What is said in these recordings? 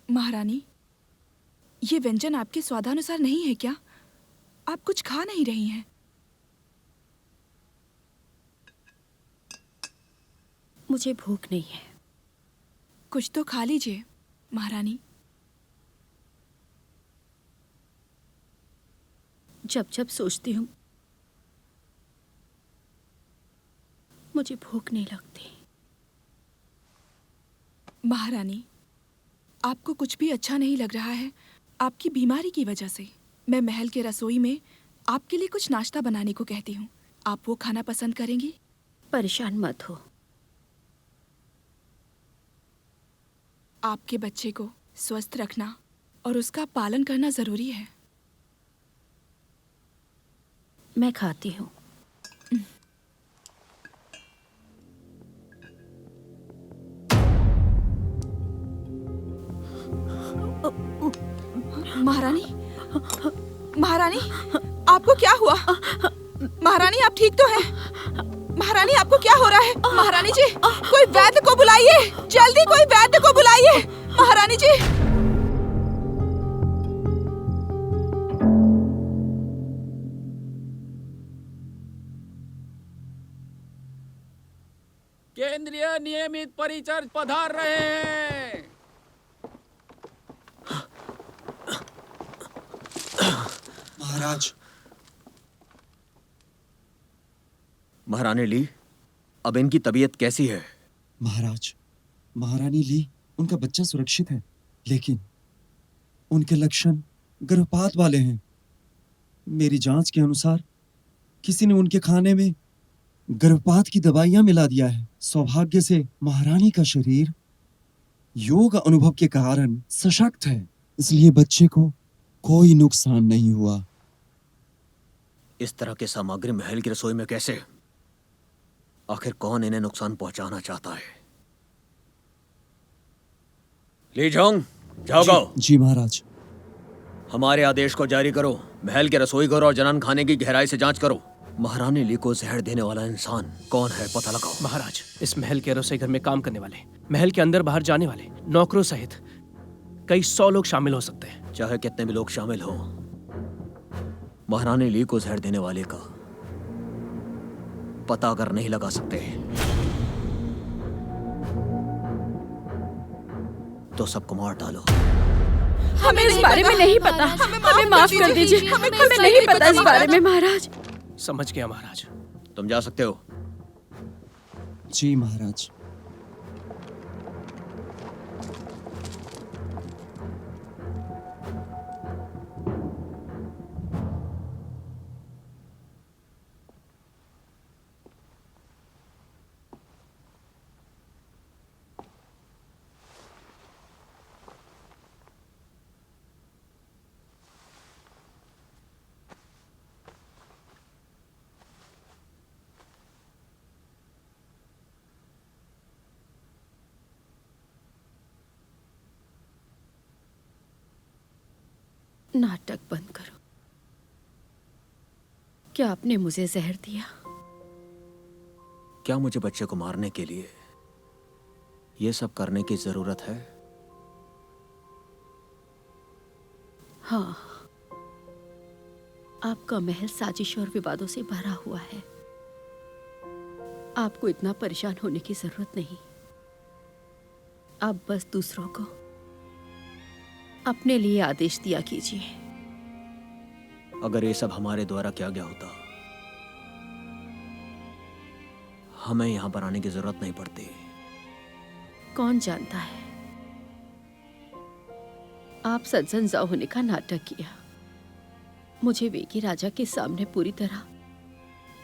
महारानी, ये व्यंजन आपके स्वादानुसार नहीं है क्या? आप कुछ खा नहीं रही हैं। मुझे भूख नहीं है। कुछ तो खा लीजिए महारानी। जब जब सोचती हूँ मुझे भूख नहीं लगती। महारानी, आपको कुछ भी अच्छा नहीं लग रहा है आपकी बीमारी की वजह से। मैं महल के रसोई में आपके लिए कुछ नाश्ता बनाने को कहती हूँ। आप वो खाना पसंद करेंगी? परेशान मत हो। आपके बच्चे को स्वस्थ रखना और उसका पालन करना जरूरी है। मैं खाती हूँ। महारानी, महारानी, आपको क्या हुआ? महारानी, आप ठीक तो हैं? महारानी, आपको क्या हो रहा है? महारानी जी, कोई वैद्य को बुलाइए, जल्दी कोई वैद्य को बुलाइए। महारानी जी। केंद्रीय नियमित परिचर पधार रहे हैं। महाराज। महारानी ली, अब इनकी तबीयत कैसी है? महाराज, महारानी ली, उनका बच्चा सुरक्षित है, लेकिन उनके लक्षण गर्भपात वाले हैं। मेरी जांच के अनुसार किसी ने उनके खाने में गर्भपात की दवाइयां मिला दिया है। सौभाग्य से महारानी का शरीर योग अनुभव के कारण सशक्त है, इसलिए बच्चे को कोई नुकसान नहीं हुआ। इस तरह की सामग्री महल की रसोई में कैसे? आखिर कौन इन्हें नुकसान पहुंचाना चाहता है? ली जोंग, जाओ। जी महाराज। हमारे आदेश को जारी करो। महल के रसोई घर और जनान खाने की गहराई से जांच करो। महारानी ली को जहर देने वाला इंसान कौन है, पता लगाओ। महाराज, इस महल के रसोई घर में काम करने वाले, महल के अंदर बाहर जाने वाले नौकरों सहित कई 100 लोग शामिल हो सकते हैं। चाहे कितने भी लोग शामिल हो, महारानी ली को जहर देने वाले का पता अगर नहीं लगा सकते तो सबको मार डालो। हमें इस बारे में नहीं पता। हमें माफ कर दीजिए। हमें नहीं पता इस बारे में महाराज। समझ गया महाराज। तुम जा सकते हो। जी महाराज। नाटक बंद करो। क्या आपने मुझे जहर दिया? क्या मुझे बच्चे को मारने के लिए ये सब करने की जरूरत है? हाँ, आपका महल साजिश और विवादों से भरा हुआ है। आपको इतना परेशान होने की जरूरत नहीं। आप बस दूसरों को अपने लिए आदेश दिया कीजिए। अगर ये सब हमारे द्वारा किया गया होता, हमें यहां पर आने की जरूरत नहीं पड़ती। कौन जानता है, आप सज्जन जाओ होने का नाटक किया। मुझे वेगी राजा के सामने पूरी तरह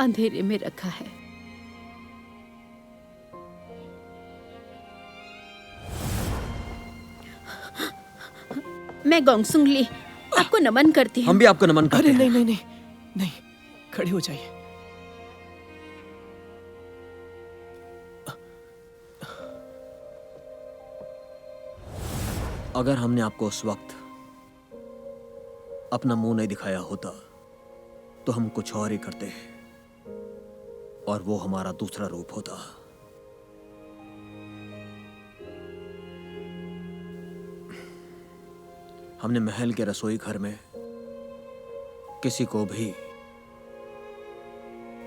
अंधेरे में रखा है। मैं गोंगसुंग ली आपको नमन करती हूँ। हम भी आपको नमन करते हैं। अरे नहीं, खड़े हो जाइए। अगर हमने आपको उस वक्त अपना मुंह नहीं दिखाया होता तो हम कुछ और ही करते, और वो हमारा दूसरा रूप होता। हमने महल के रसोई घर में किसी को भी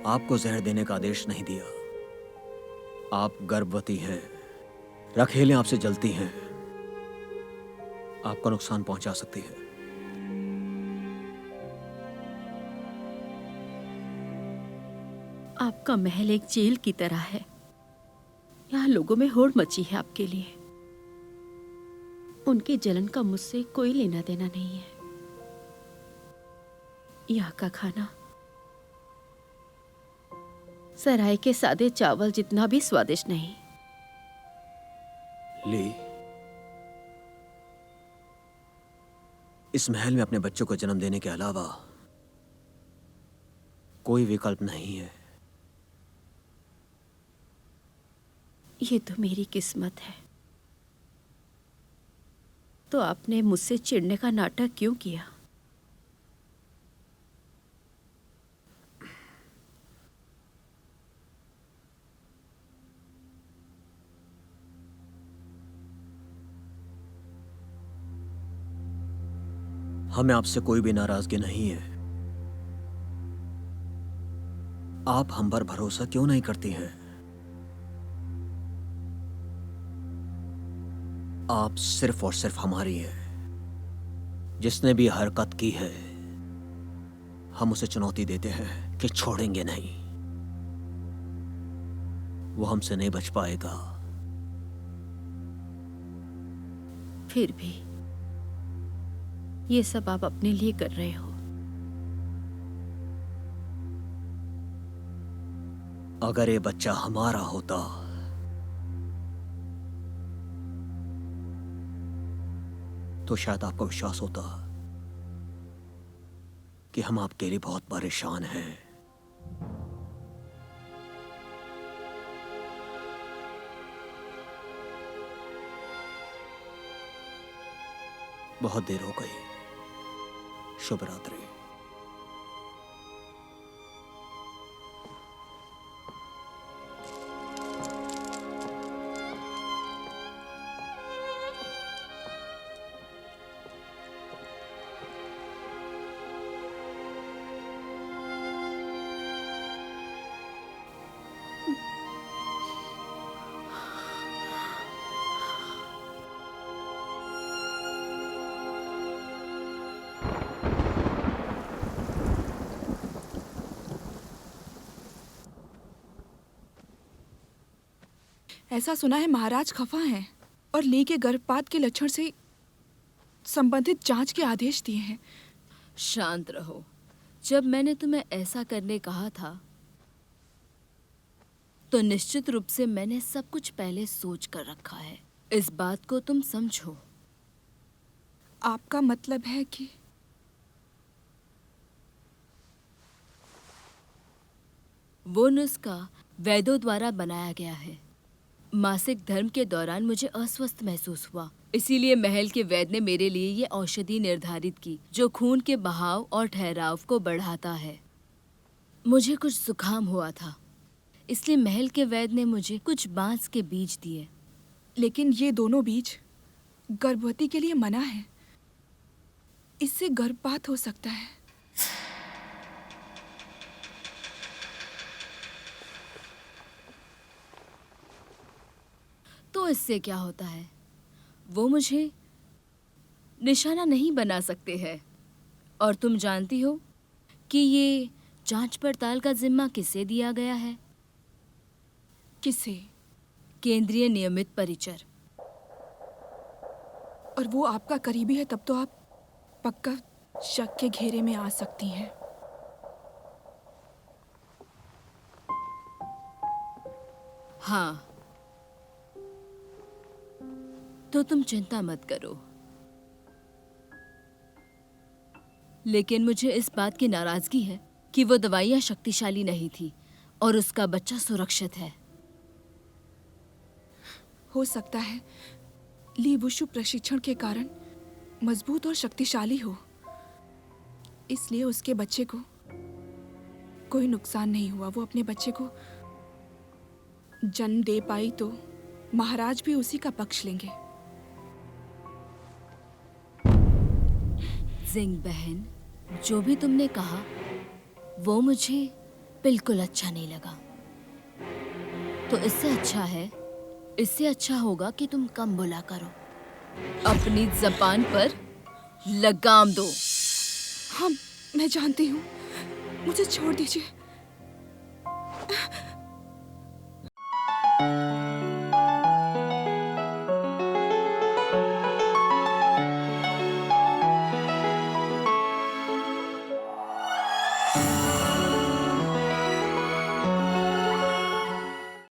आपको जहर देने का आदेश नहीं दिया। आप गर्भवती हैं, रखेलें आपसे जलती हैं, आपको नुकसान पहुंचा सकती है। आपका महल एक जेल की तरह है। यहाँ लोगों में होड़ मची है आपके लिए। उनकी जलन का मुझसे कोई लेना देना नहीं है। यहाँ का खाना सराय के सादे चावल जितना भी स्वादिष्ट नहीं। ली, इस महल में अपने बच्चों को जन्म देने के अलावा कोई विकल्प नहीं है। ये तो मेरी किस्मत है। तो आपने मुझसे चिढ़ने का नाटक क्यों किया? हमें आपसे कोई भी नाराजगी नहीं है। आप हम पर भरोसा क्यों नहीं करती हैं? आप सिर्फ और सिर्फ हमारी हैं। जिसने भी हरकत की है, हम उसे चुनौती देते हैं कि छोड़ेंगे नहीं। वो हमसे नहीं बच पाएगा। फिर भी ये सब आप अपने लिए कर रहे हो। अगर ये बच्चा हमारा होता तो शायद आपको विश्वास होता कि हम आपके लिए बहुत परेशान हैं। बहुत देर हो गई। शुभ रात्रि। ऐसा सुना है महाराज खफा हैं और ली के गर्भपात के लक्षण से संबंधित जांच के आदेश दिए हैं। शांत रहो। जब मैंने तुम्हें ऐसा करने कहा था तो निश्चित रूप से मैंने सब कुछ पहले सोच कर रखा है। इस बात को तुम समझो। आपका मतलब है कि वो नुस्खा वैद्यों द्वारा बनाया गया है। मासिक धर्म के दौरान मुझे अस्वस्थ महसूस हुआ, इसीलिए महल के वैद्य ने मेरे लिए ये औषधि निर्धारित की जो खून के बहाव और ठहराव को बढ़ाता है। मुझे कुछ जुकाम हुआ था, इसलिए महल के वैद्य ने मुझे कुछ बांस के बीज दिए। लेकिन ये दोनों बीज गर्भवती के लिए मना है। इससे गर्भपात हो सकता है। तो इससे क्या होता है? वो मुझे निशाना नहीं बना सकते हैं। और तुम जानती हो कि ये जांच पड़ताल का जिम्मा किसे दिया गया है? किसे? केंद्रीय नियमित परिचर। और वो आपका करीबी है, तब तो आप पक्का शक के घेरे में आ सकती हैं। हाँ, तो तुम चिंता मत करो। लेकिन मुझे इस बात की नाराजगी है कि वो दवाइयाँ शक्तिशाली नहीं थी और उसका बच्चा सुरक्षित है। हो सकता है ली वुशु प्रशिक्षण के कारण मजबूत और शक्तिशाली हो, इसलिए उसके बच्चे को कोई नुकसान नहीं हुआ। वो अपने बच्चे को जन्म दे पाई तो महाराज भी उसी का पक्ष लेंगे। जिंग बहन, जो भी तुमने कहा वो मुझे बिल्कुल अच्छा नहीं लगा। तो इससे अच्छा होगा कि तुम कम बोला करो। अपनी जबान पर लगाम दो। हाँ, मैं जानती हूँ। मुझे छोड़ दीजिए।